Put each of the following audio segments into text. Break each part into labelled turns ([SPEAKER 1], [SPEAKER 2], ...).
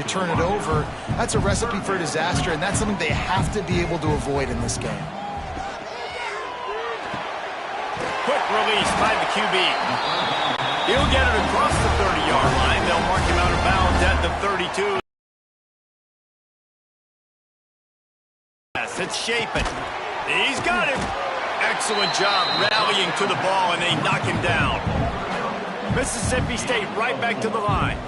[SPEAKER 1] turn it over, that's a recipe for disaster, and that's something they have to be able to avoid in this game.
[SPEAKER 2] Quick release by the QB. He'll get it across the 30-yard line. They'll mark him out of bounds at the 32. Yes, it's Shapen. He's got him. Excellent job rallying to the ball, and they knock him down. Mississippi State right back to the line.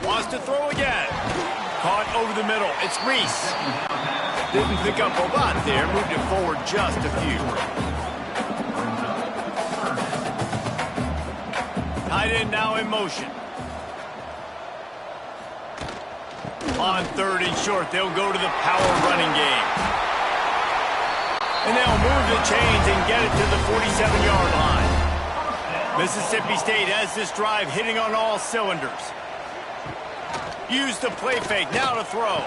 [SPEAKER 2] Wants to throw again. Caught over the middle. It's Reese. Didn't pick up a lot there. Moved it forward just a few. Tight end now in motion. On 3rd and short, they'll go to the power running game. And they'll move the chains and get it to the 47-yard line. Mississippi State has this drive hitting on all cylinders. Use the play fake, now to throw.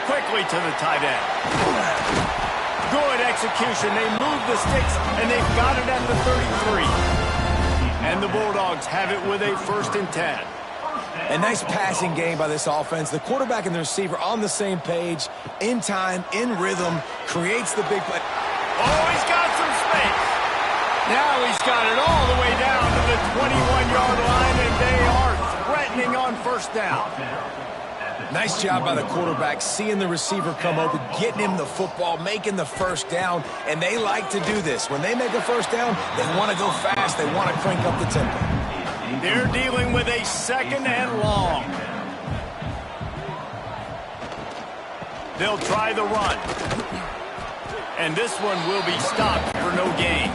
[SPEAKER 2] Quickly to the tight end. Good execution. They move the sticks, and they've got it at the 33. And the Bulldogs have it with a 1st and 10.
[SPEAKER 3] A nice passing game by this offense. The quarterback and the receiver on the same page, in time, in rhythm, creates the big play.
[SPEAKER 2] Oh, he's got some space. Now he's got it all the way down to the 21-yard line, and they are threatening on 1st down.
[SPEAKER 3] Nice job by the quarterback, seeing the receiver come open, getting him the football, making the 1st down, and they like to do this. When they make a 1st down, they want to go fast. They want to crank up the tempo.
[SPEAKER 2] They're dealing with a 2nd and long. They'll try the run. And this one will be stopped for no gain.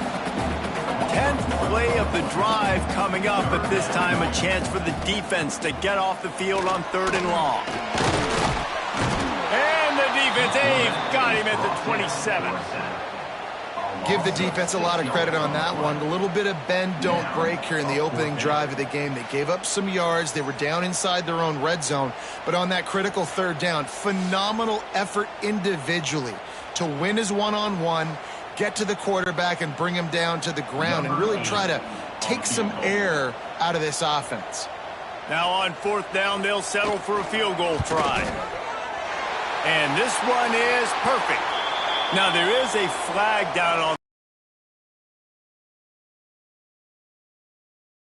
[SPEAKER 2] 10th play of the drive coming up, but this time a chance for the defense to get off the field on 3rd and long. And the defense, they've got him at the 27.
[SPEAKER 1] Give the defense a lot of credit on that one. A little bit of bend, don't break here in the opening drive of the game. They gave up some yards. They were down inside their own red zone. But on that critical 3rd down, phenomenal effort individually to win his one-on-one, get to the quarterback and bring him down to the ground and really try to take some air out of this offense.
[SPEAKER 2] Now on 4th down, they'll settle for a field goal try. And this one is perfect. Now there is a flag down on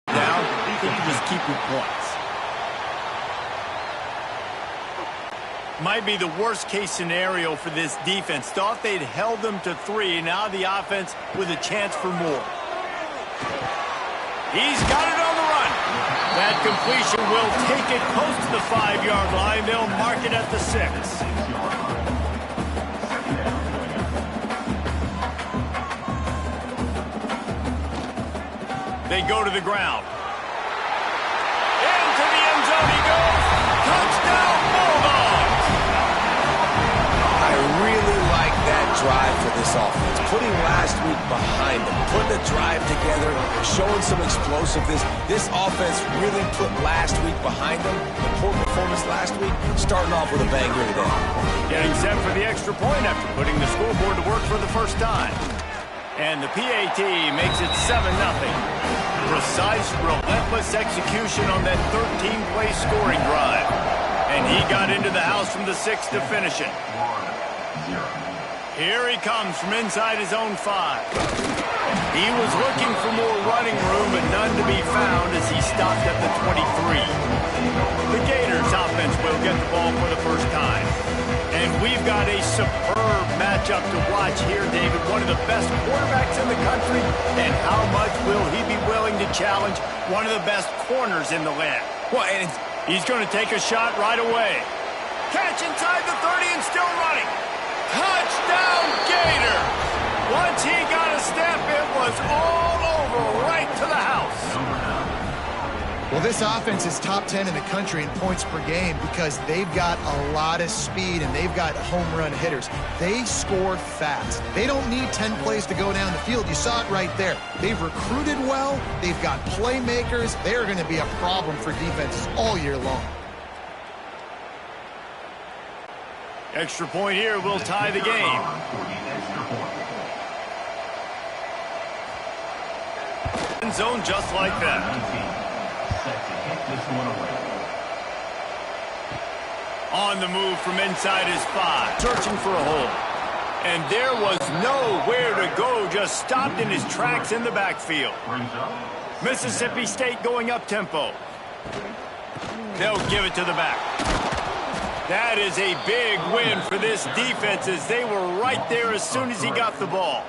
[SPEAKER 2] down. You can just keep your points. Might be the worst case scenario for this defense. Thought they'd held them to 3. Now the offense with a chance for more. He's got it on the run. That completion will take it close to the 5-yard line. They'll mark it at the 6. They go to the ground. Into the end zone he goes. Touchdown, Bulldogs!
[SPEAKER 3] I really like that drive for this offense. Putting last week behind them, putting a drive together, showing some explosiveness. This offense really put last week behind them. The poor performance last week, starting off with a bang here today.
[SPEAKER 2] Getting set for the extra point after putting the scoreboard to work for the 1st time. And the PAT makes it 7-0. Precise, relentless execution on that 13-play scoring drive. And he got into the house from the 6 to finish it. Here he comes from inside his own 5. He was looking for more running room, but none to be found as he stopped at the 23. The Gators offense will get the ball for the 1st time. And we've got a superb matchup to watch here, David. One of the best quarterbacks in the country. And how much will he be willing to challenge one of the best corners in the land?
[SPEAKER 3] Well, and
[SPEAKER 2] he's going to take a shot right away. Catch inside the 30 and still running. Touchdown, Gator! Once he got a step, it was all over, right to the house.
[SPEAKER 1] Well, this offense is top 10 in the country in points per game because they've got a lot of speed and they've got home run hitters. They score fast. They don't need 10 plays to go down the field. You saw it right there. They've recruited well. They've got playmakers. They're going to be a problem for defenses all year long.
[SPEAKER 2] Extra point here will tie the game. End zone just like that. On the move from inside his 5, searching for a hole. And there was nowhere to go, just stopped in his tracks in the backfield. Mississippi State going up-tempo. They'll give it to the back. That is a big win for this defense as they were right there as soon as he got the ball.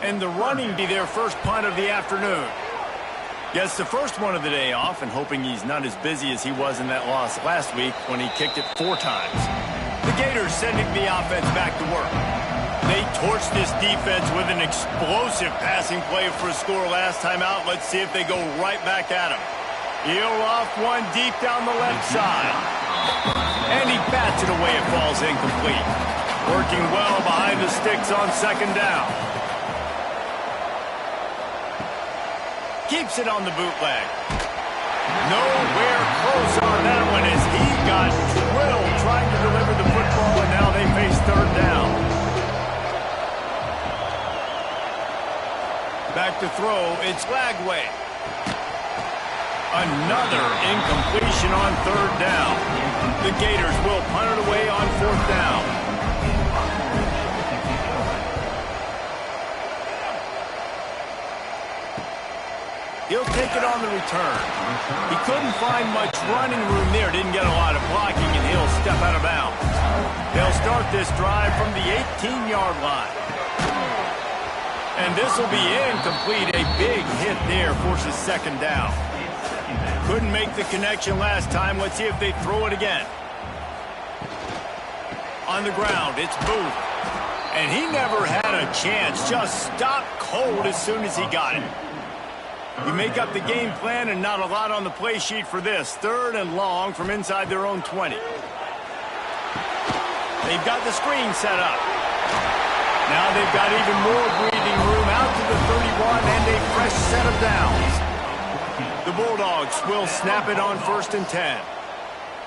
[SPEAKER 2] And the running be their first punt of the afternoon. Gets the first one of the day off and hoping he's not as busy as he was in that loss last week when he kicked it 4 times. The Gators sending the offense back to work. They torched this defense with an explosive passing play for a score last time out. Let's see if they go right back at him. He'll off one deep down the left side. And he bats it away. It falls incomplete. Working well behind the sticks on second down. Keeps it on the bootleg. Nowhere close on that one as he got drilled trying to deliver the football, and now they face third down. Back to throw, it's Lagway. Another incompletion on third down. The Gators will punt it away on fourth down. He'll take it on the return. He couldn't find much running room there. Didn't get a lot of blocking, and he'll step out of bounds. They'll start this drive from the 18-yard line. And this will be incomplete. A big hit there forces second down. Couldn't make the connection last time. Let's see if they throw it again. On the ground, it's Booth. And he never had a chance. Just stopped cold as soon as he got it. You make up the game plan and not a lot on the play sheet for this. Third and long from inside their own 20. They've got the screen set up. Now they've got even more breathing room out to the 31 and a fresh set of downs. The Bulldogs will snap it on 1st and 10.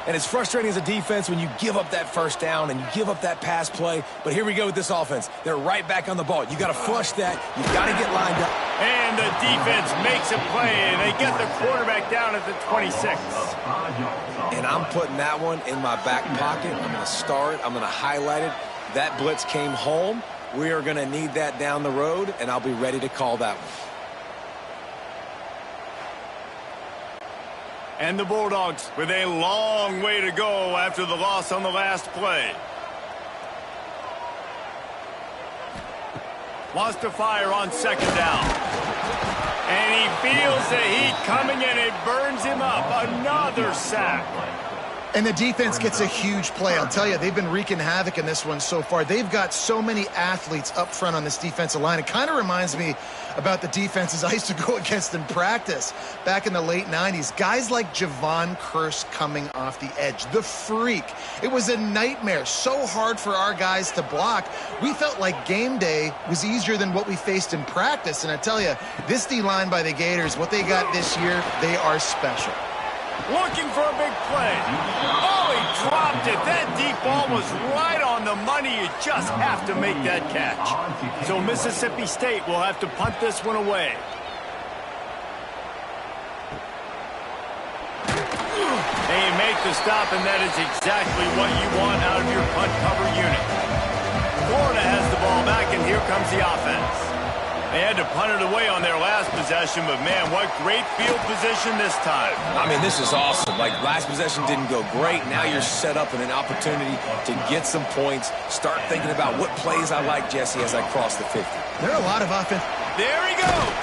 [SPEAKER 3] And it's frustrating as a defense when you give up that first down and you give up that pass play. But here we go with this offense. They're right back on the ball. You got to flush that. You got to get lined up.
[SPEAKER 2] And the defense makes a play, and they get the quarterback down at the 26.
[SPEAKER 3] And I'm putting that one in my back pocket. I'm going to star it. I'm going to highlight it. That blitz came home. We are going to need that down the road, and I'll be ready to call that one.
[SPEAKER 2] And the Bulldogs with a long way to go after the loss on the last play. Wants to fire on second down. And he feels the heat coming and it burns him up. Another sack.
[SPEAKER 1] And the defense gets a huge play. I'll tell you, they've been wreaking havoc in this one so far. They've got so many athletes up front on this defensive line. It kind of reminds me about the defenses I used to go against in practice back in the late 90s. Guys like Javon Curse coming off the edge. The freak. It was a nightmare. So hard for our guys to block. We felt like game day was easier than what we faced in practice. And I tell you, this D-line by the Gators, what they got this year, they are special.
[SPEAKER 2] Looking for a big play. Oh, he dropped it. That deep ball was right on the money. You just have to make that catch. So Mississippi State will have to punt this one away. They make the stop, and that is exactly what you want out of your punt cover unit. Florida has the ball back, and here comes the offense. They had to punt it away on their last possession, but man, what great field position this time.
[SPEAKER 3] I mean, this is awesome. Like, last possession didn't go great. Now you're set up in an opportunity to get some points. Start thinking about what plays I like, Jesse, as I cross the 50.
[SPEAKER 1] There are a lot of offense.
[SPEAKER 2] There he goes.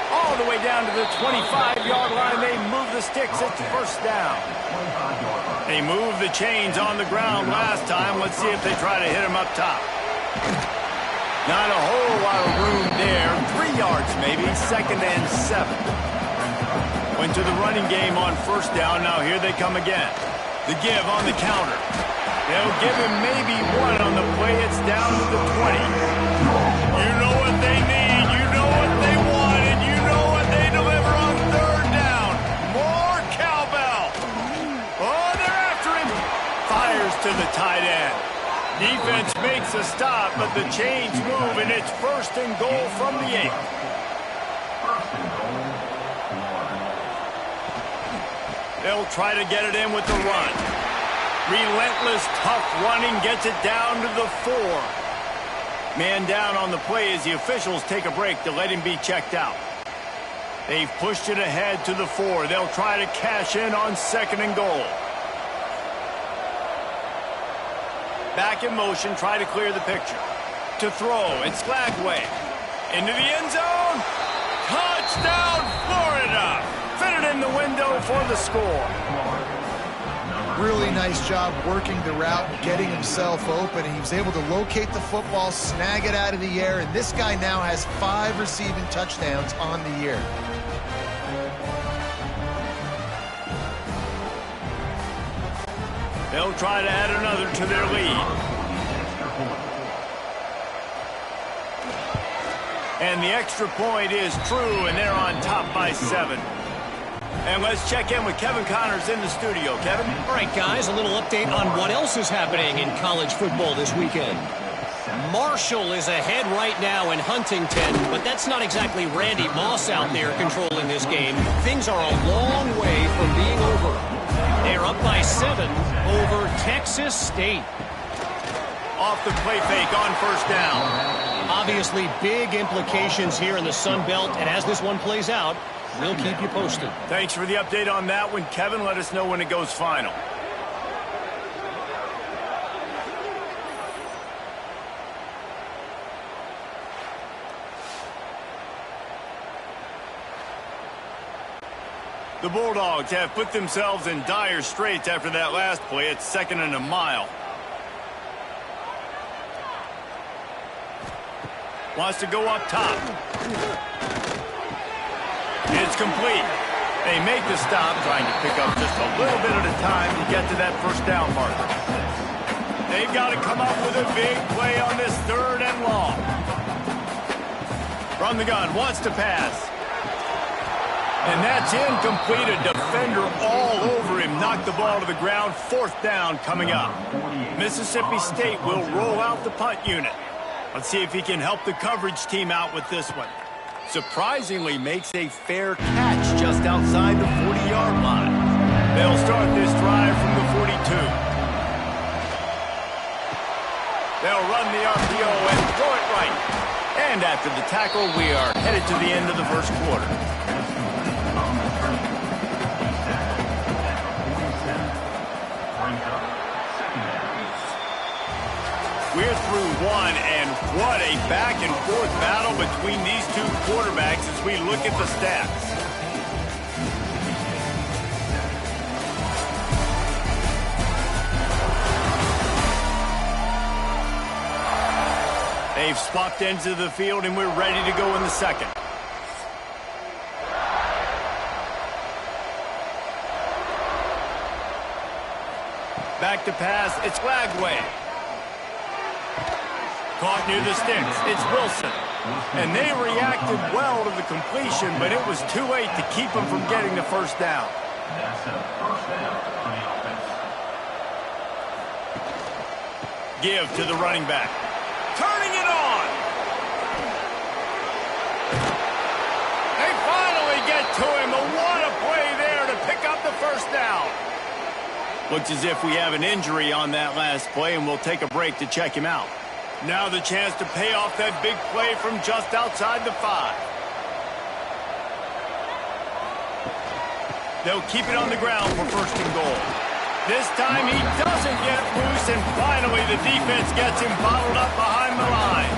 [SPEAKER 2] All the way down to the 25-yard line. They move the sticks. It's first down. They moved the chains on the ground last time. Let's see if they try to hit him up top. Not a whole lot of room there. 3 yards maybe. 2nd and 7. Went to the running game on first down. Now here they come again. The give on the counter. They'll give him maybe one on the play. It's down to the 20. You know what they need. You know what they want. And you know what they deliver on third down. More cowbell. Oh, they're after him. Fires to the tight end. Defense makes a stop, but the chains move, and it's 1st and goal from the 8. They'll try to get it in with the run. Relentless, tough running gets it down to the 4. Man down on the play as the officials take a break to let him be checked out. They've pushed it ahead to the 4. They'll try to cash in on 2nd and goal. Back in motion, try to clear the picture. To throw, it's Skagway. Into the end zone. Touchdown, Florida! Fitted in the window for the score.
[SPEAKER 1] Really nice job working the route and getting himself open. He was able to locate the football, snag it out of the air, and this guy now has 5 receiving touchdowns on the year.
[SPEAKER 2] They'll try to add another to their lead. And the extra point is true, and they're on top by 7. And let's check in with Kevin Connors in the studio. Kevin?
[SPEAKER 4] All right, guys, a little update on what else is happening in college football this weekend. Marshall is ahead right now in Huntington, but that's not exactly Randy Moss out there controlling this game. Things are a long way from being over. They're up by 7 over Texas State.
[SPEAKER 2] Off the play fake on 1st down.
[SPEAKER 4] Obviously, big implications here in the Sun Belt, and as this one plays out, we'll keep you posted.
[SPEAKER 2] Thanks for the update on that one, Kevin. Let us know when it goes final. The Bulldogs have put themselves in dire straits after that last play. It's 2nd and a mile. Wants to go up top. It's complete. They make the stop, trying to pick up just a little bit at a time to get to that 1st down marker. They've got to come up with a big play on this 3rd and long. From the gun, wants to pass. And that's incomplete. A defender all over him. Knocked the ball to the ground. 4th down coming up. Mississippi State will roll out the punt unit. Let's see if he can help the coverage team out with this one. Surprisingly makes a fair catch just outside the 40-yard line. They'll start this drive from the 42. They'll run the RPO and throw it right. And after the tackle, we are headed to the end of the 1st quarter. We're through 1, and what a back-and-forth battle between these two quarterbacks as we look at the stats. They've swapped ends of the field, and we're ready to go in the 2nd. Back to pass, it's Skagway. Caught near the sticks. It's Wilson. And they reacted well to the completion, but it was too late to keep them from getting the 1st down. Give to the running back. Turning it on. They finally get to him. But what a play there to pick up the 1st down. Looks as if we have an injury on that last play, and we'll take a break to check him out. Now the chance to pay off that big play from just outside the 5. They'll keep it on the ground for 1st and goal. This time he doesn't get loose, and finally the defense gets him bottled up behind the line.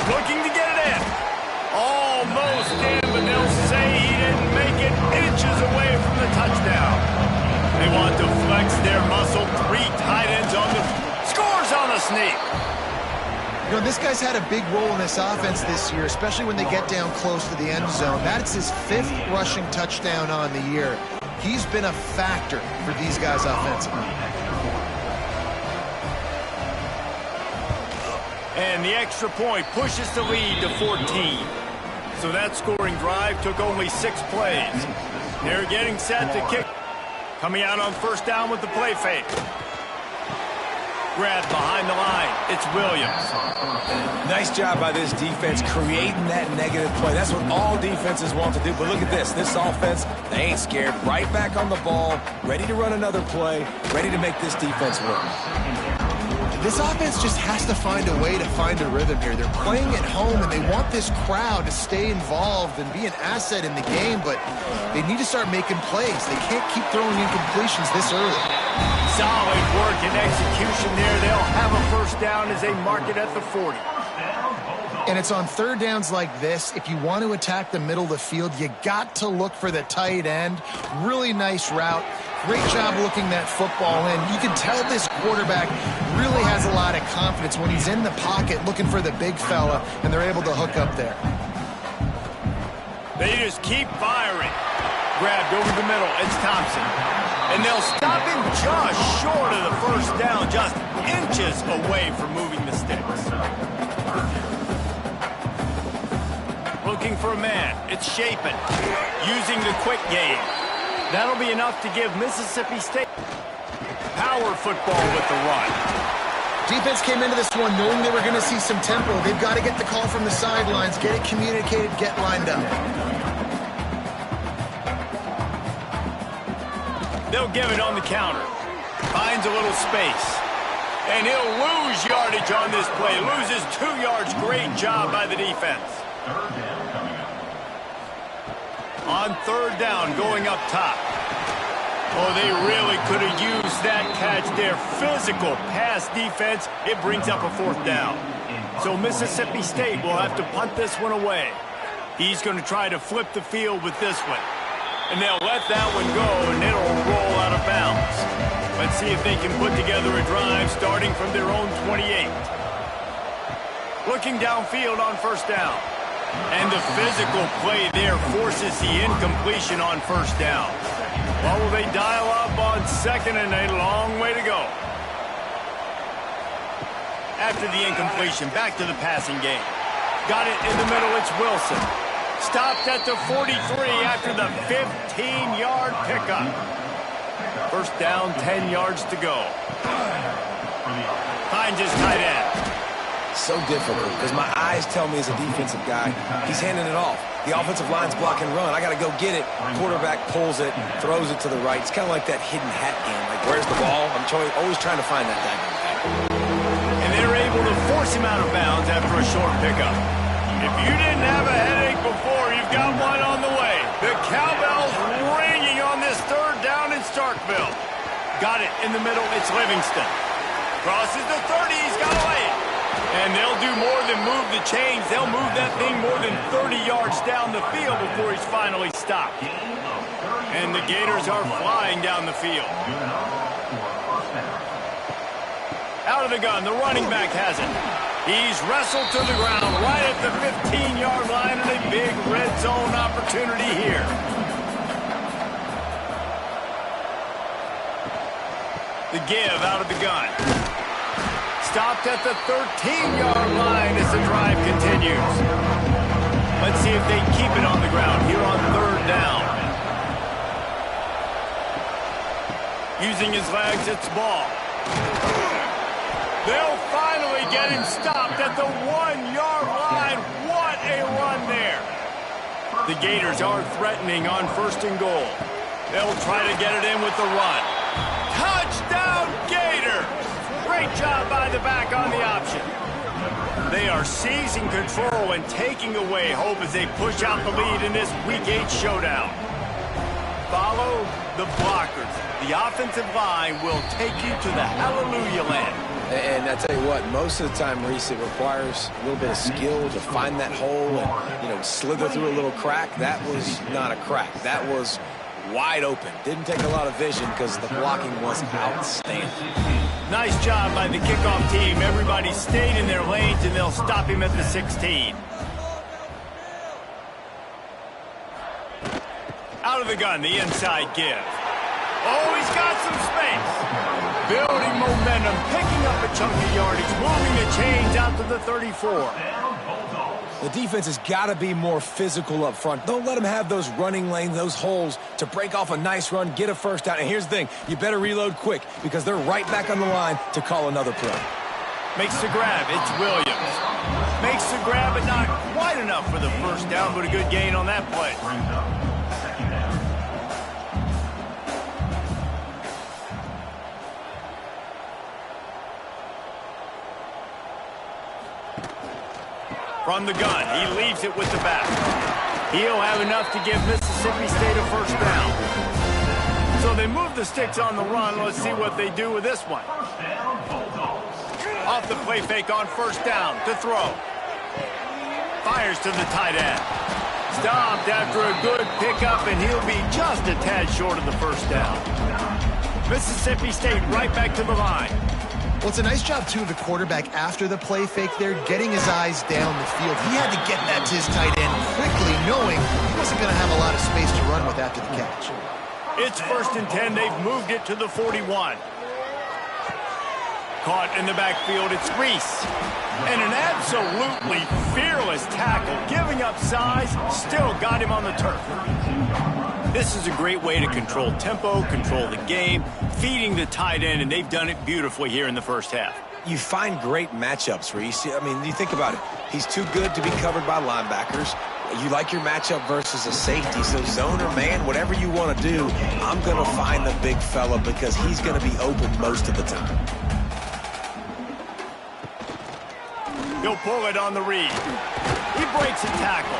[SPEAKER 2] Looking to get it in. Almost in, but they'll say he didn't make it, inches away from the touchdown. They want to flex their muscle. 3 tight ends on the scores on the sneak.
[SPEAKER 1] You know, this guy's had a big role in this offense this year, especially when they get down close to the end zone. That's his 5th rushing touchdown on the year. He's been a factor for these guys offensively.
[SPEAKER 2] And the extra point pushes the lead to 14. So that scoring drive took only 6 plays. They're getting set to kick. Coming out on 1st down with the play fake. Grab behind the line. It's Williams.
[SPEAKER 3] Nice job by this defense creating that negative play. That's what all defenses want to do. But look at this. This offense, they ain't scared. Right back on the ball, ready to run another play, ready to make this defense work.
[SPEAKER 1] This offense just has to find a way to find a rhythm here. They're playing at home, and they want this crowd to stay involved and be an asset in the game, but they need to start making plays. They can't keep throwing incompletions this early.
[SPEAKER 2] Solid work and execution there. They'll have a first down as they mark it at the 40.
[SPEAKER 1] And it's on third downs like this. If you want to attack the middle of the field, you got to look for the tight end. Really nice route. Great job looking that football in. You can tell this quarterback really has a lot of confidence when he's in the pocket looking for the big fella, and they're able to hook up there.
[SPEAKER 2] They just keep firing. Grabbed over the middle. It's Thompson. And they'll stop him just short of the first down, just inches away from moving the sticks. Looking for a man. It's Shapen. Using the quick game. That'll be enough to give Mississippi State power football with the run.
[SPEAKER 1] Defense came into this one knowing they were going to see some tempo. They've got to get the call from the sidelines, get it communicated, get lined up.
[SPEAKER 2] They'll give it on the counter. Finds a little space. And he'll lose yardage on this play. Loses 2 yards. Great job by the defense. On third down, going up top. Oh, they really could have used that catch there. Physical pass defense. It brings up a fourth down. So Mississippi State will have to punt this one away. He's going to try to flip the field with this one. And they'll let that one go, and it'll roll out of bounds. Let's see if they can put together a drive starting from their own 28. Looking downfield on first down. And the physical play there forces the incompletion on first down. Well, will they dial up on second and a long way to go? After the incompletion, back to the passing game. Got it in the middle, it's Wilson. Stopped at the 43 after the 15-yard pickup. First down, 10 yards to go. Finds his tight end.
[SPEAKER 3] So difficult because my eyes tell me as a defensive guy, he's handing it off. The offensive line's block and run. I got to go get it. Quarterback pulls it, throws it to the right. It's kind of like that hidden hat game. Like, where's the ball? I'm always trying to find that guy.
[SPEAKER 2] And they're able to force him out of bounds after a short pickup. If you didn't have a headache before, you've got one on the way. The cowbell's ringing on this third down in Starkville. Got it in the middle. It's Livingston. Crosses the 30. He's got to lay it. And they'll do more than move the chains. They'll move that thing more than 30 yards down the field before he's finally stopped. And the Gators are flying down the field. Out of the gun, the running back has it. He's wrestled to the ground right at the 15-yard line and a big red zone opportunity here. The give out of the gun. Stopped at the 13-yard line as the drive continues. Let's see if they keep it on the ground here on third down. Using his legs, it's Ball. They'll finally get him stopped at the 1-yard line. What a run there. The Gators are threatening on first and goal. They'll try to get it in with the run. Touchdown, Gators! Great job by the back on the option. They are seizing control and taking away hope as they push out the lead in this Week 8 showdown. Follow the blockers. The offensive line will take you to the hallelujah land.
[SPEAKER 3] And I tell you what, most of the time, Reese, it requires a little bit of skill to find that hole and, slither through a little crack. That was not a crack. That was wide open. Didn't take a lot of vision because the blocking was outstanding.
[SPEAKER 2] Nice job by the kickoff team. Everybody stayed in their lanes, and they'll stop him at the 16. Out of the gun, the inside give. Oh, he's got some space. Building momentum, picking up a chunk of yardage, moving the chains out to the 34.
[SPEAKER 3] The defense has got to be more physical up front. Don't let them have those running lanes, those holes to break off a nice run, get a first down. And here's the thing, you better reload quick because they're right back on the line to call another play.
[SPEAKER 2] Makes the grab. It's Williams. Makes the grab, but not quite enough for the first down, but a good gain on that play. From the gun, he leaves it with the back. He'll have enough to give Mississippi State a first down. So they move the sticks on the run. Let's see what they do with this one. Off the play fake on first down to throw. Fires to the tight end. Stopped after a good pickup, and he'll be just a tad short of the first down. Mississippi State right back to the line.
[SPEAKER 1] Well, it's a nice job, too, of the quarterback after the play fake there, getting his eyes down the field. He had to get that to his tight end quickly, knowing he wasn't going to have a lot of space to run with after the catch.
[SPEAKER 2] It's 1st and 10. They've moved it to the 41. Caught in the backfield, it's Reese. And an absolutely fearless tackle, giving up size, still got him on the turf. This is a great way to control tempo, control the game, feeding the tight end, and they've done it beautifully here in the first half.
[SPEAKER 3] You find great matchups, Reese. I mean, you think about it. He's too good to be covered by linebackers. You like your matchup versus a safety, so zone or man, whatever you want to do, I'm going to find the big fella because he's going to be open most of the time.
[SPEAKER 2] He'll pull it on the read. He breaks a tackle.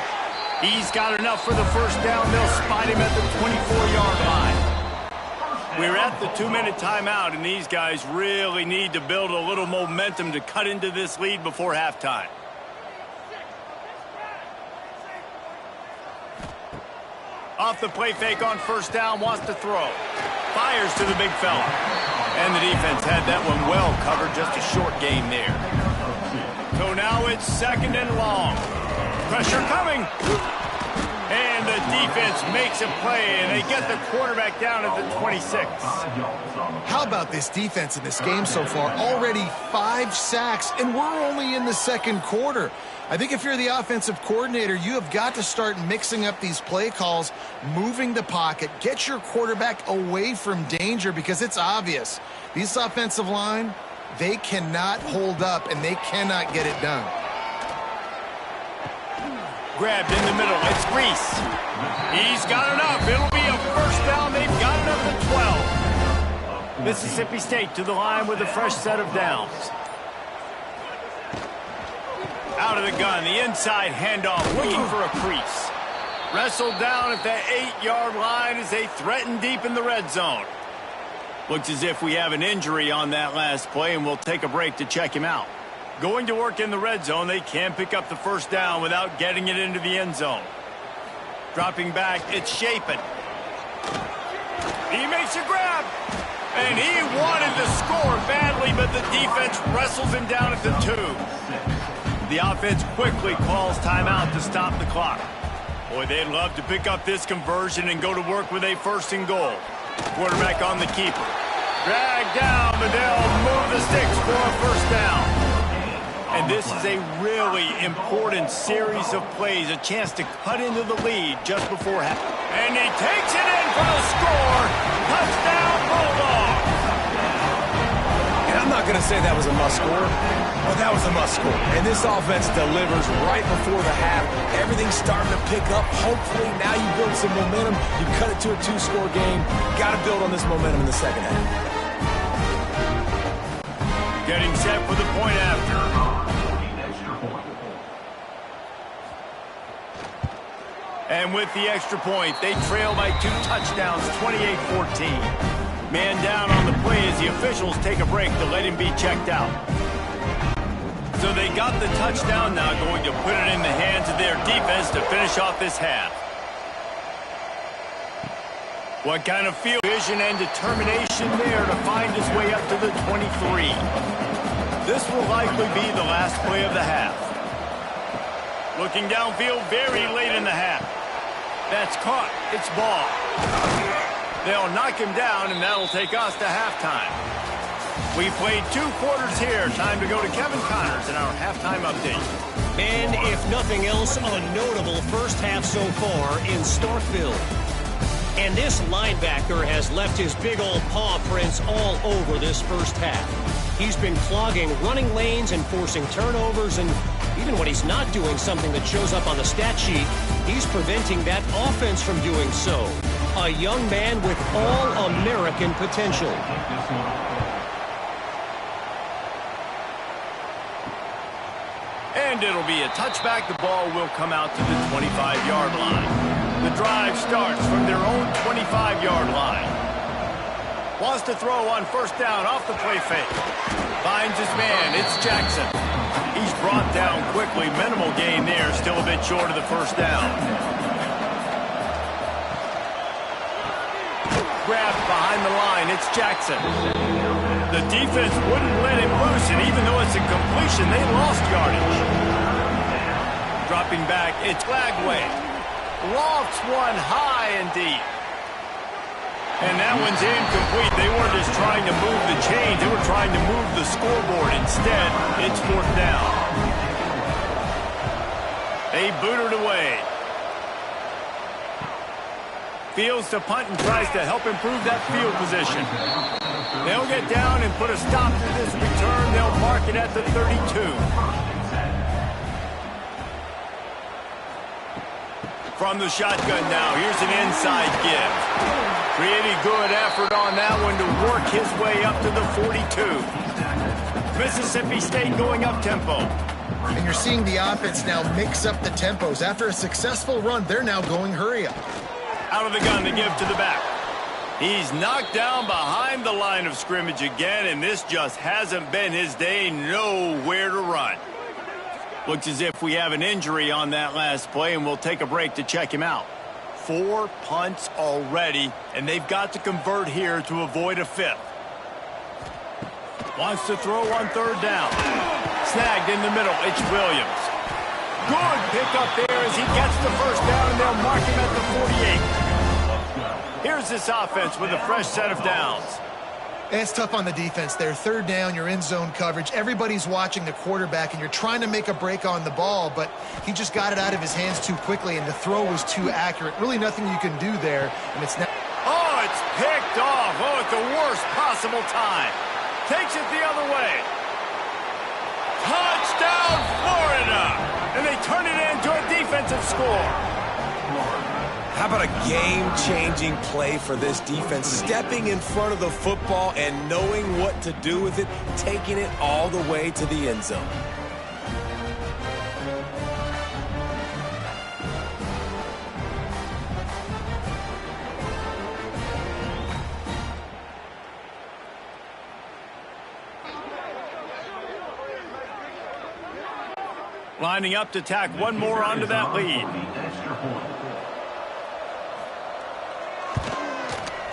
[SPEAKER 2] He's got enough for the first down. They'll spot him at the 24-yard line. We're at the 2-minute timeout, and these guys really need to build a little momentum to cut into this lead before halftime. Off the play fake on first down, wants to throw. Fires to the big fella. And the defense had that one well covered, just a short gain there. So now it's 2nd and long. Pressure coming. And the defense makes a play, and they get the quarterback down at the 26.
[SPEAKER 1] How about this defense in this game so far? Already 5 sacks, and we're only in the 2nd quarter. I think if you're the offensive coordinator, you have got to start mixing up these play calls, moving the pocket, get your quarterback away from danger, because it's obvious. This offensive line, they cannot hold up, and they cannot get it done.
[SPEAKER 2] Grabbed in the middle. It's Reese. He's got enough. It'll be a first down. They've got it up to 12. Mississippi State to the line with a fresh set of downs. Out of the gun. The inside handoff. Looking for a crease. Wrestled down at the 8-yard line as they threaten deep in the red zone. Looks as if we have an injury on that last play, and we'll take a break to check him out. Going to work in the red zone, they can pick up the first down without getting it into the end zone. Dropping back, it's Shapen. He makes a grab. And he wanted to score badly, but the defense wrestles him down at the 2. The offense quickly calls timeout to stop the clock. Boy, they'd love to pick up this conversion and go to work with a 1st and goal. Quarterback on the keeper. Dragged down, but they'll move the sticks for a first down. And this is a really important series of plays, a chance to cut into the lead just before half. And he takes it in for the score. Touchdown, Bulldogs.
[SPEAKER 3] And I'm not going to say that was a must-score, but that was a must-score. And this offense delivers right before the half. Everything's starting to pick up. Hopefully, now you build some momentum. You cut it to a 2-score game. Got to build on this momentum in the second half.
[SPEAKER 2] Getting set for the point after. And with the extra point, they trail by 2 touchdowns, 28-14. Man down on the play as the officials take a break to let him be checked out. So they got the touchdown, now going to put it in the hands of their defense to finish off this half. What kind of field vision and determination there to find his way up to the 23. This will likely be the last play of the half. Looking downfield very late in the half. That's caught. It's ball. They'll knock him down, and that'll take us to halftime. We played 2 quarters here. Time to go to Kevin Connors in our halftime update.
[SPEAKER 4] And if nothing else, a notable first half so far in Starkville. And this linebacker has left his big old paw prints all over this first half. He's been clogging running lanes and forcing turnovers, and even when he's not doing something that shows up on the stat sheet, he's preventing that offense from doing so. A young man with all-American potential.
[SPEAKER 2] And it'll be a touchback. The ball will come out to the 25-yard line. The drive starts from their own 25-yard line. Wants to throw on first down off the play fake. Finds his man. It's Jackson. He's brought down quickly. Minimal gain there. Still a bit short of the first down. Grabbed behind the line. It's Jackson. The defense wouldn't let him loose, and even though it's a completion, they lost yardage. Dropping back, it's Flagway. Lofts one high and deep. And that one's incomplete. They weren't just trying to move the chains. They were trying to move the scoreboard. Instead, it's fourth down. They boot it away. Fields to punt and tries to help improve that field position. They'll get down and put a stop to this return. They'll mark it at the 32. From the shotgun now, here's an inside give. Pretty good effort on that one to work his way up to the 42. Mississippi State going up tempo.
[SPEAKER 1] And you're seeing the offense now mix up the tempos. After a successful run, they're now going hurry up.
[SPEAKER 2] Out of the gun to give to the back. He's knocked down behind the line of scrimmage again, and this just hasn't been his day. Nowhere to run. Looks as if we have an injury on that last play, and we'll take a break to check him out. 4 punts already, and they've got to convert here to avoid a fifth. Wants to throw on third down. Snagged in the middle. It's Williams. Good pickup there as he gets the first down, and they'll mark him at the 48. Here's this offense with a fresh set of downs.
[SPEAKER 1] And it's tough on the defense there. Third down, you're in zone coverage. Everybody's watching the quarterback, and you're trying to make a break on the ball, but he just got it out of his hands too quickly, and the throw was too accurate. Really nothing you can do there, and it's now.
[SPEAKER 2] Oh, it's picked off. Oh, at the worst possible time. Takes it the other way. Touchdown, Florida! And they turn it into a defensive score.
[SPEAKER 3] How about a game-changing play for this defense? Stepping in front of the football and knowing what to do with it, taking it all the way to the end zone.
[SPEAKER 2] Lining up to tack one more onto that lead.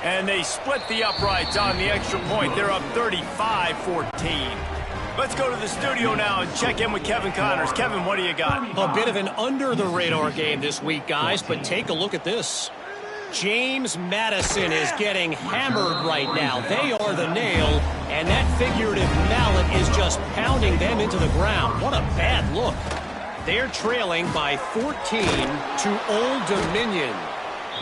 [SPEAKER 2] And they split the uprights on the extra point. They're up 35-14. Let's go to the studio now and check in with Kevin Connors. Kevin, what do you got?
[SPEAKER 4] A bit of an under-the-radar game this week, guys, but take a look at this. James Madison is getting hammered right now. They are the nail, and that figurative mallet is just pounding them into the ground. What a bad look. They're trailing by 14 to Old Dominion.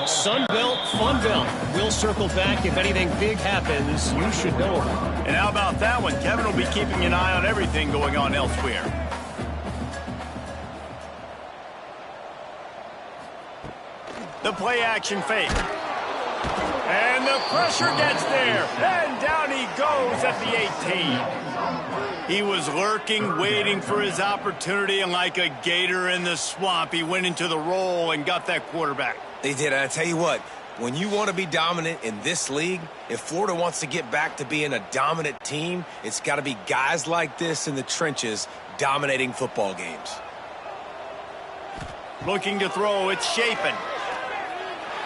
[SPEAKER 4] Sunbelt, Funbelt. We'll circle back if anything big happens. You should know about it.
[SPEAKER 2] And how about that one? Kevin will be keeping an eye on everything going on elsewhere. The play action fake. And the pressure gets there. And down he goes at the 18. He was lurking, waiting for his opportunity, and like a gator in the swamp, he went into the roll and got that quarterback.
[SPEAKER 3] They did, and I tell you what, when you want to be dominant in this league, if Florida wants to get back to being a dominant team, it's got to be guys like this in the trenches dominating football games.
[SPEAKER 2] Looking to throw, it's Chapin.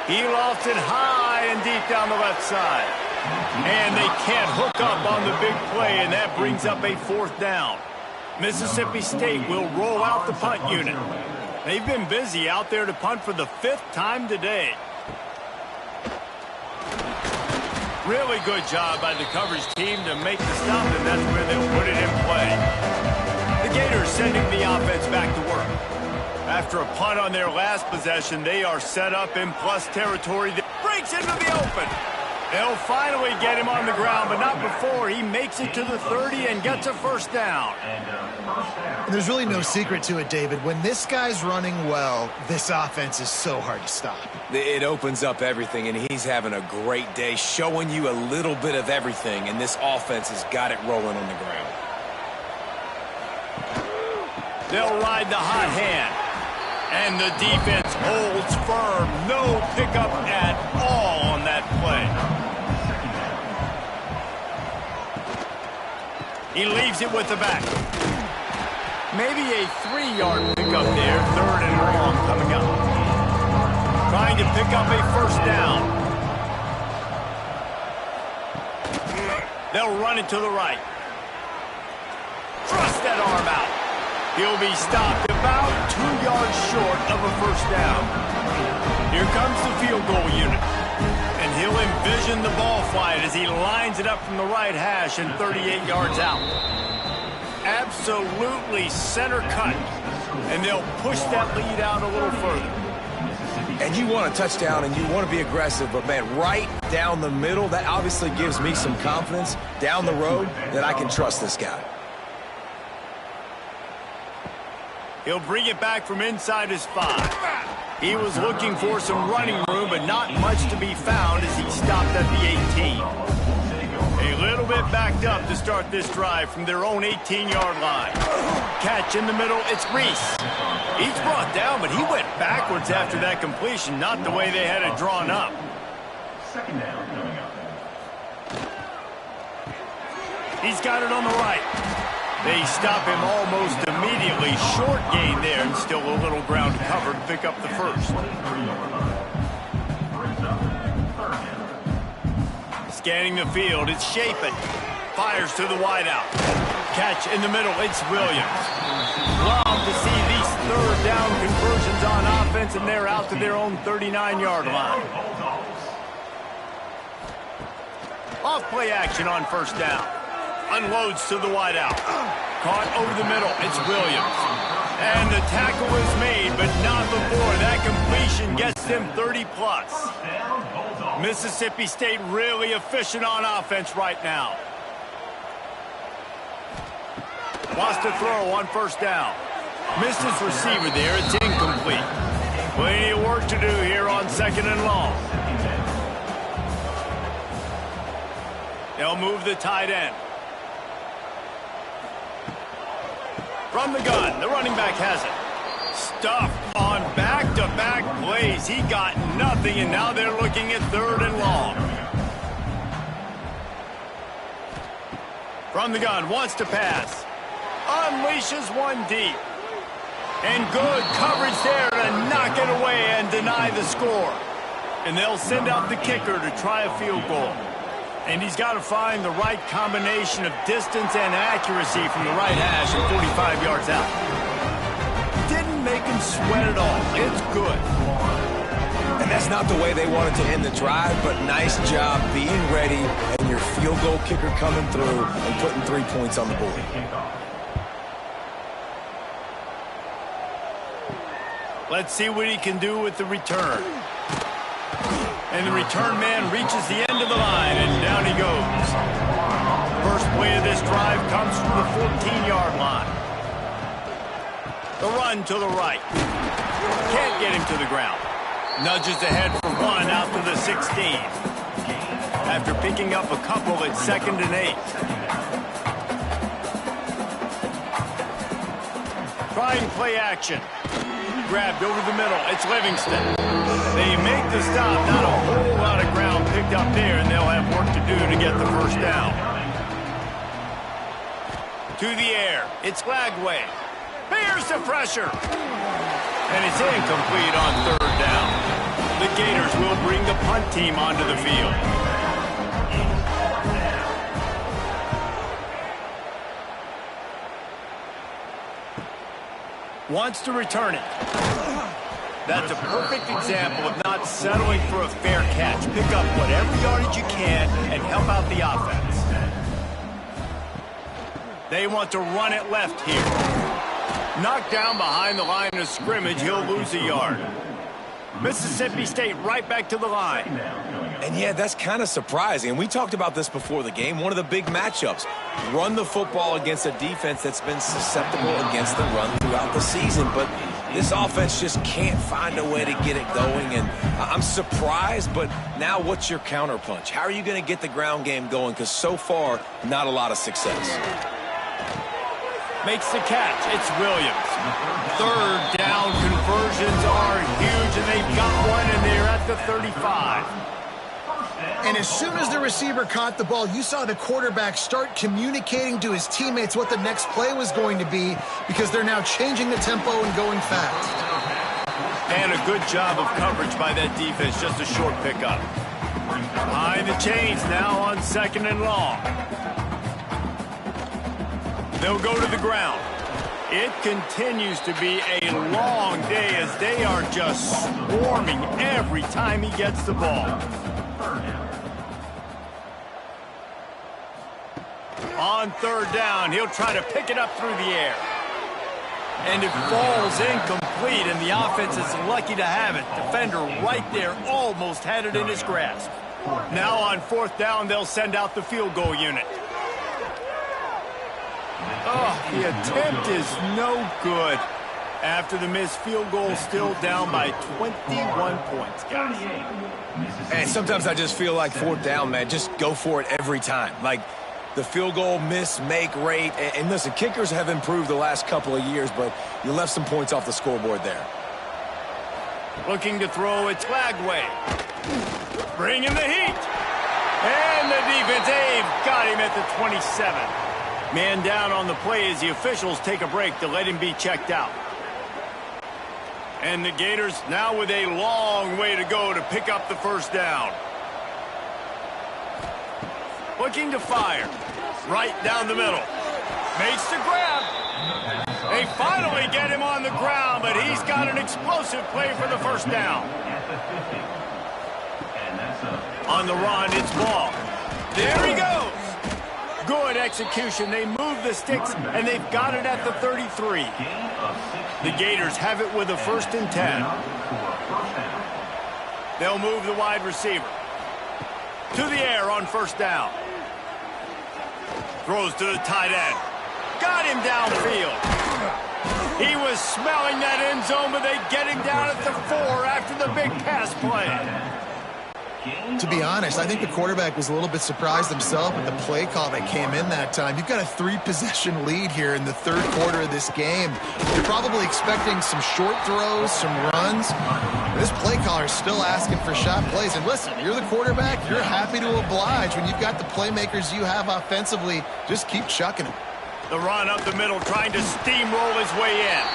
[SPEAKER 2] He lofts it high and deep down the left side. And they can't hook up on the big play, and that brings up a fourth down. Mississippi State will roll out the punt unit. They've been busy out there to punt for the 5th time today. Really good job by the coverage team to make the stop, and that's where they'll put it in play.
[SPEAKER 3] They
[SPEAKER 2] Gators sending the offense back to work. After a punt on their last possession, they are set up in plus territory that breaks into the open. They'll finally get him on the ground, but not before he makes it to the 30 and gets a first down.
[SPEAKER 1] And there's really no secret to it, David. When this guy's running well, this offense is so hard to stop.
[SPEAKER 3] It opens up everything, and he's having a great day, showing you a little bit of everything, and this offense has got it rolling on the ground.
[SPEAKER 2] They'll ride the hot hand. And the defense holds firm. No pickup at all on that play. He leaves it with the back. Maybe a 3-yard pickup there. 3rd and long coming up. Trying to pick up a first down. They'll run it to the right. Thrust that arm out. He'll be stopped about 2 yards short of a first down. Here comes the field goal unit. And he'll envision the ball flying as he lines it up from the right hash and 38 yards out. Absolutely center cut. And they'll push that lead out a little further.
[SPEAKER 3] And you want a touchdown and you want to be aggressive, but man, right down the middle, that obviously gives me some confidence down the road that I can trust this guy.
[SPEAKER 2] He'll bring it back from inside his 5. He was looking for some running room, but not much to be found as he stopped at the 18. A little bit backed up to start this drive from their own 18-yard line. Catch in the middle, it's Reese. He's brought down, but he went backwards after that completion, not the way they had it drawn up.
[SPEAKER 5] Second down coming up.
[SPEAKER 2] He's got it on the right. They stop him almost immediately. Short gain there and still a little ground to cover to pick up the first. Scanning the field, it's Chapin. Fires to the wideout. Catch in the middle, it's Williams. Love to see these 3rd down conversions on offense, and they're out to their own 39-yard line. Off play action on first down. Unloads to the wideout. Caught over the middle. It's Williams. And the tackle is made, but not before. That completion gets them 30-plus. Mississippi State really efficient on offense right now. Wants to throw on first down. Missed his receiver there. It's incomplete. Plenty of work to do here on 2nd and long. They'll move the tight end. From the gun, the running back has it. Stuffed on back-to-back plays. He got nothing, and now they're looking at 3rd and long. From the gun, wants to pass. Unleashes one deep. And good coverage there to knock it away and deny the score. And they'll send out the kicker to try a field goal. And he's got to find the right combination of distance and accuracy from the right hash and 45 yards out. Didn't make him sweat at all. It's good.
[SPEAKER 3] And that's not the way they wanted to end the drive, but nice job being ready and your field goal kicker coming through and putting 3 points on the board.
[SPEAKER 2] Let's see what he can do with the return. And the return man reaches the end of the line, and down he goes. First play of this drive comes from the 14-yard line. The run to the right. Can't get him to the ground. Nudges ahead for 1 out to the 16. After picking up a couple at 2nd and 8. Trying play action. Grabbed over the middle. It's Livingston. They make the stop. Not a whole lot of ground picked up there, and they'll have work to do to get the first down. To the air. It's Lagway. Bears the pressure. And it's incomplete on 3rd down. The Gators will bring the punt team onto the field. Wants to return it. That's a perfect example of not settling for a fair catch. Pick up whatever yardage you can and help out the offense. They want to run it left here. Knocked down behind the line of scrimmage, he'll lose a yard. Mississippi State right back to the line.
[SPEAKER 3] And yeah, that's kind of surprising. And we talked about this before the game. One of the big matchups. Run the football against a defense that's been susceptible against the run throughout the season. But this offense just can't find a way to get it going. And I'm surprised, but now what's your counterpunch? How are you going to get the ground game going? Because so far, not a lot of success.
[SPEAKER 2] Makes the catch. It's Williams. Third down conversions are huge, and they've got one, and they're at the 35.
[SPEAKER 1] And as soon as the receiver caught the ball, you saw the quarterback start communicating to his teammates what the next play was going to be, because they're now changing the tempo and going fast.
[SPEAKER 2] And a good job of coverage by that defense. Just a short pickup. Behind the chains now on 2nd and long. They'll go to the ground. It continues to be a long day as they are just swarming every time he gets the ball. On 3rd down, he'll try to pick it up through the air. And it falls incomplete, and the offense is lucky to have it. Defender right there almost had it in his grasp. Now on 4th down, they'll send out the field goal unit. Oh, the attempt is no good. After the missed field goal, still down by 21 points, guys.
[SPEAKER 3] And sometimes I just feel like 4th down, man, just go for it every time. Like, the field goal miss-make rate. And listen, kickers have improved the last couple of years, but you left some points off the scoreboard there.
[SPEAKER 2] Looking to throw, it's Lagway. Bringing the heat. And the defense, they've got him at the 27. Man down on the play as the officials take a break to let him be checked out. And the Gators now with a long way to go to pick up the 1st down. Looking to fire. Right down the middle. Makes the grab. They finally get him on the ground, but he's got an explosive play for the 1st down. On the run, it's Ball. There he goes. Good execution. They move the sticks, and they've got it at the 33. The Gators have it with a 1st and 10. They'll move the wide receiver. To the air on 1st down. Throws to the tight end. Got him downfield. He was smelling that end zone, but they get him down at the 4 after the big pass play.
[SPEAKER 1] To be honest, I think the quarterback was a little bit surprised himself at the play call that came in that time. You've got a 3-possession lead here in the 3rd quarter of this game. You're probably expecting some short throws, some runs. This play caller is still asking for shot plays. And listen, you're the quarterback. You're happy to oblige. When you've got the playmakers you have offensively, just keep chucking them.
[SPEAKER 2] The run up the middle, trying to steamroll his way in.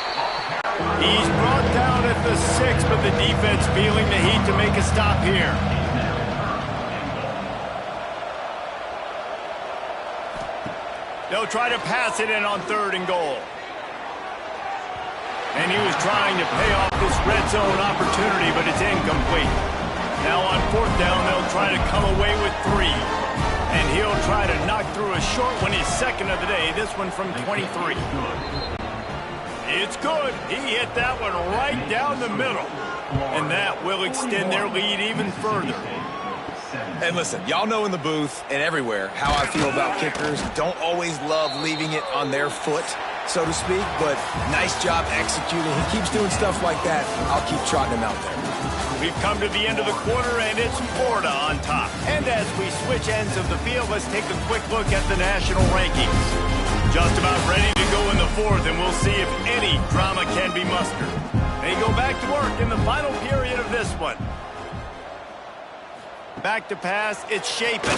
[SPEAKER 2] He's brought down at the 6, but the defense feeling the heat to make a stop here. They'll try to pass it in on 3rd and goal. And he was trying to pay off this red zone opportunity, but it's incomplete. Now on 4th down, they'll try to come away with 3. And he'll try to knock through a short one, his 2nd of the day, this one from 23. It's good. He hit that one right down the middle. And that will extend their lead even further.
[SPEAKER 3] And listen, y'all know in the booth and everywhere how I feel about kickers. Don't always love leaving it on their foot, so to speak, but nice job executing. He keeps doing stuff like that. I'll keep trotting him out there.
[SPEAKER 2] We've come to the end of the quarter, and it's Florida on top. And as we switch ends of the field, let's take a quick look at the national rankings. Just about ready to go in the 4th, and we'll see if any drama can be mustered. They go back to work in the final period of this one. Back to pass, it's Shapen.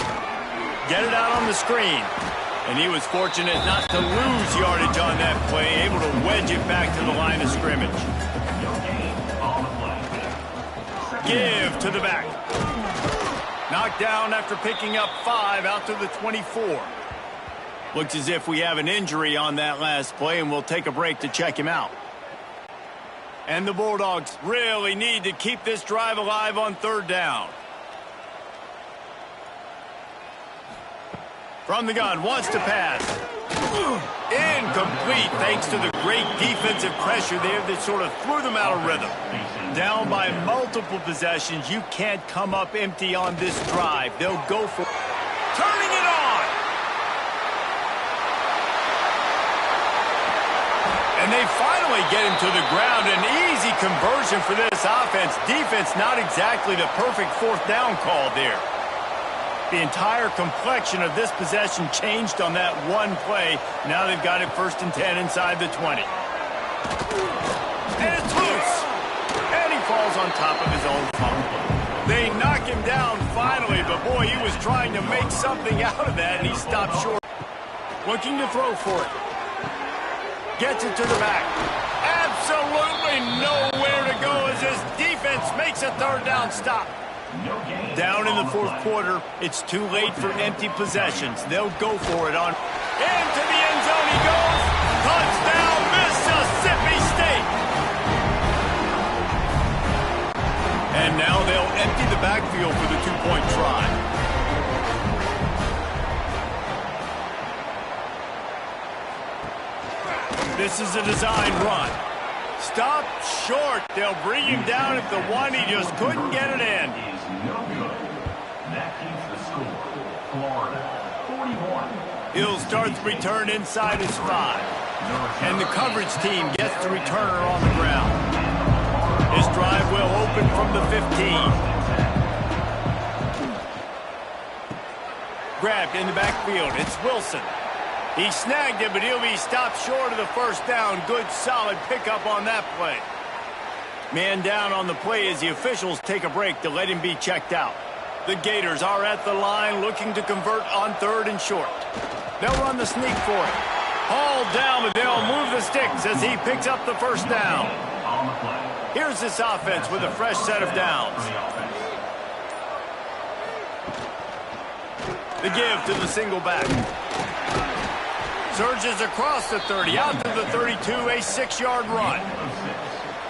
[SPEAKER 2] Get it out on the screen. And he was fortunate not to lose yardage on that play, able to wedge it back to the line of scrimmage. Give to the back. Knocked down after picking up 5 out to the 24. Looks as if we have an injury on that last play, and we'll take a break to check him out. And the Bulldogs really need to keep this drive alive on 3rd down. From the gun, wants to pass. Incomplete thanks to the great defensive pressure there that sort of threw them out of rhythm. Down by multiple possessions, you can't come up empty on this drive. They'll go for turning it on. And they finally get him to the ground. An easy conversion for this offense. Defense not exactly the perfect fourth down call there. The entire complexion of this possession changed on that one play. Now they've got it 1st and 10 inside the 20. And it's loose. And he falls on top of his own fumble. They knock him down finally, but boy, he was trying to make something out of that, and he stopped short. Looking to throw for it. Gets it to the back. Absolutely nowhere to go as his defense makes a 3rd down stop. Down in the 4th quarter, it's too late for empty possessions. They'll go for it on. Into the end zone he goes. Touchdown, Mississippi State. And now they'll empty the backfield for the 2-point try. This is a design run. Stop short. They'll bring him down at the 1. He just couldn't get it in.
[SPEAKER 5] No good. That keeps the score. Florida, 41.
[SPEAKER 2] He'll start the return inside his 5. And the coverage team gets the returner on the ground. This drive will open from the 15. Grabbed in the backfield. It's Wilson. He snagged it, but he'll be stopped short of the 1st down. Good, solid pickup on that play. Man down on the play as the officials take a break to let him be checked out. The Gators are at the line looking to convert on 3rd and short. They'll run the sneak for it. Hauled down, but they'll move the sticks as he picks up the 1st down. Here's this offense with a fresh set of downs. The give to the single back. Surges across the 30, out to the 32, a 6-yard run.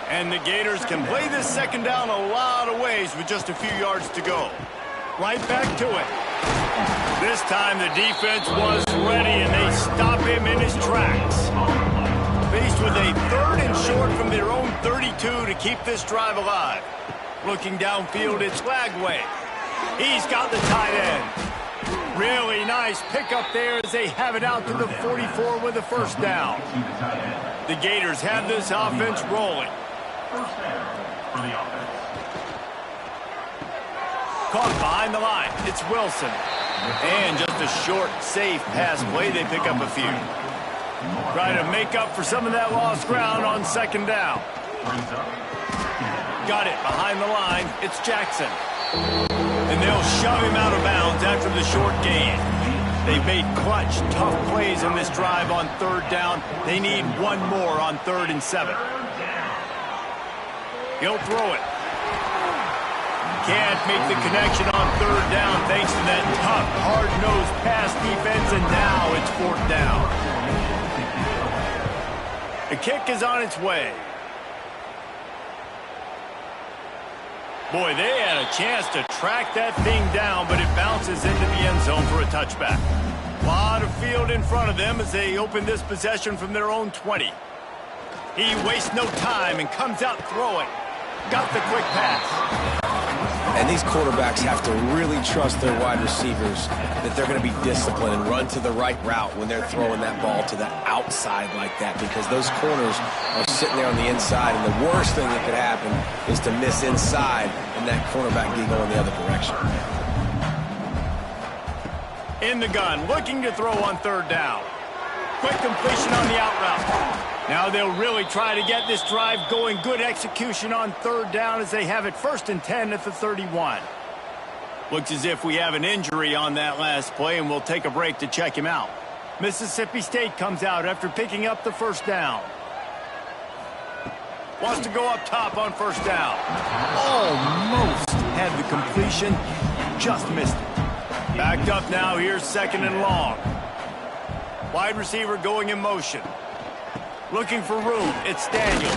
[SPEAKER 2] And the Gators can play this 2nd down a lot of ways with just a few yards to go. Right back to it. This time the defense was ready, and they stop him in his tracks. Faced with a 3rd and short from their own 32 to keep this drive alive. Looking downfield, it's Lagway. He's got the tight end. Really nice pickup there as they have it out to the 44 with the 1st down. The Gators have this offense rolling.
[SPEAKER 5] 1st down for the offense.
[SPEAKER 2] Caught behind the line. It's Wilson. And just a short, safe pass play. They pick up a few. Try to make up for some of that lost ground on 2nd down. Got it behind the line. It's Jackson. And they'll shove him out of bounds after the short gain. They've made clutch, tough plays in this drive on 3rd down. They need one more on 3rd and 7. He'll throw it. Can't make the connection on 3rd down thanks to that tough, hard-nosed pass defense, and now it's 4th down. The kick is on its way. Boy, they had a chance to track that thing down, but it bounces into the end zone for a touchback. A lot of field in front of them as they open this possession from their own 20. He wastes no time and comes out throwing. Got the quick pass.
[SPEAKER 3] And these quarterbacks have to really trust their wide receivers that they're going to be disciplined and run to the right route when they're throwing that ball to the outside like that, because those corners are sitting there on the inside, and the worst thing that could happen is to miss inside and that cornerback be going the other direction.
[SPEAKER 2] In the gun, looking to throw on 3rd down. Quick completion on the out route. Now they'll really try to get this drive going. Good execution on 3rd down as they have it 1st and 10 at the 31. Looks as if we have an injury on that last play, and we'll take a break to check him out. Mississippi State comes out after picking up the 1st down. Wants to go up top on 1st down. Almost had the completion, just missed it. Backed up now, here's 2nd and long. Wide receiver going in motion. Looking for room, it's Daniels.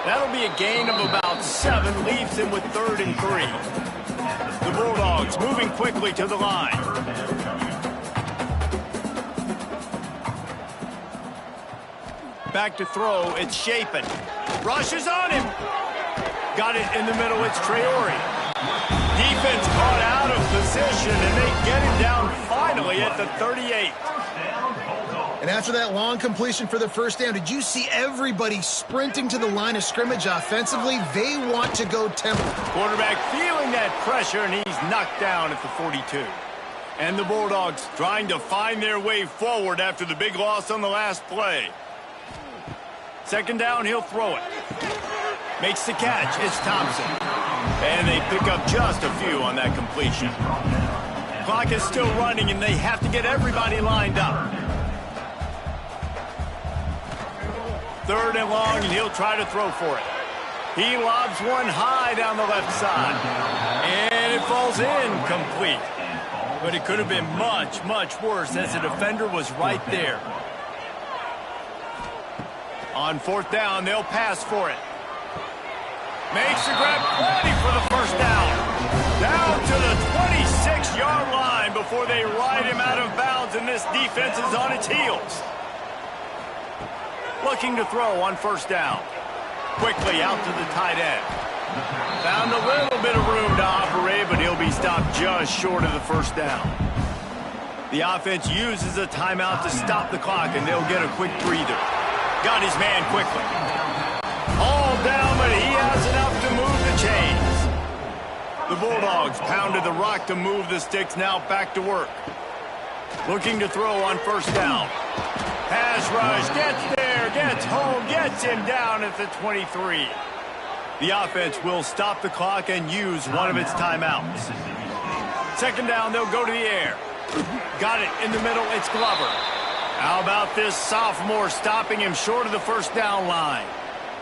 [SPEAKER 2] That'll be a gain of about 7, leaves him with 3rd and 3. The Bulldogs moving quickly to the line. Back to throw. It's Shapen. Rushes on him. Got it in the middle. It's Traore. Defense caught out of position, and they get him down finally at the 38.
[SPEAKER 1] And after that long completion for the first down, did you see everybody sprinting to the line of scrimmage offensively? They want to go tempo.
[SPEAKER 2] Quarterback feeling that pressure, and he's knocked down at the 42. And the Bulldogs trying to find their way forward after the big loss on the last play. Second down, he'll throw it. Makes the catch. It's Thompson. And they pick up just a few on that completion. Clock is still running, and they have to get everybody lined up. Third and long, and he'll try to throw for it. He lobs one high down the left side. And it falls incomplete. But it could have been much, much worse as the defender was right there. On fourth down, they'll pass for it. Makes the grab, ready for the first down. Down to the 26-yard line before they ride him out of bounds, and this defense is on its heels. Looking to throw on first down. Quickly out to the tight end. Found a little bit of room to operate, but he'll be stopped just short of the first down. The offense uses a timeout to stop the clock, and they'll get a quick breather. Got his man quickly. All down, but he has enough to move the chains. The Bulldogs pounded the rock to move the sticks, now back to work. Looking to throw on first down. Pass rush, gets there, gets home, gets him down at the 23. The offense will stop the clock and use one of its timeouts. Second down, they'll go to the air. Got it in the middle, it's Glover. How about this sophomore stopping him short of the first down line?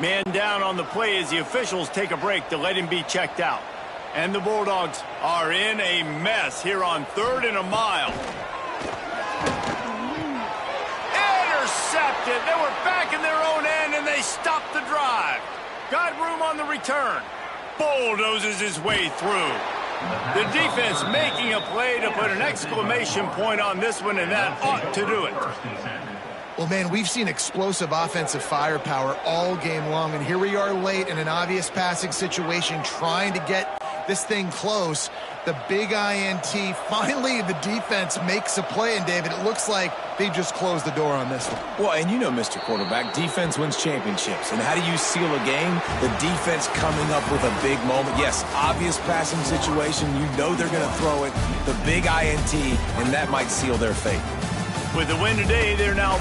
[SPEAKER 2] Man down on the play as the officials take a break to let him be checked out. And the Bulldogs are in a mess here on 3rd and a mile. Intercepted. They were back in their own end, and they stopped the drive. Got room on the return. Bulldozes his way through. The defense making a play to put an exclamation point on this one, and that ought to do it.
[SPEAKER 1] Well, man, we've seen explosive offensive firepower all game long, and here we are late in an obvious passing situation trying to get this thing close. The big INT, finally the defense makes a play, and David, it looks like they just closed the door on this one.
[SPEAKER 3] Well, and you know, Mr. Quarterback, defense wins championships. And how do you seal a game? The defense coming up with a big moment. Yes, obvious passing situation. You know they're going to throw it. The big INT, and that might seal their fate.
[SPEAKER 2] With the win today, they're now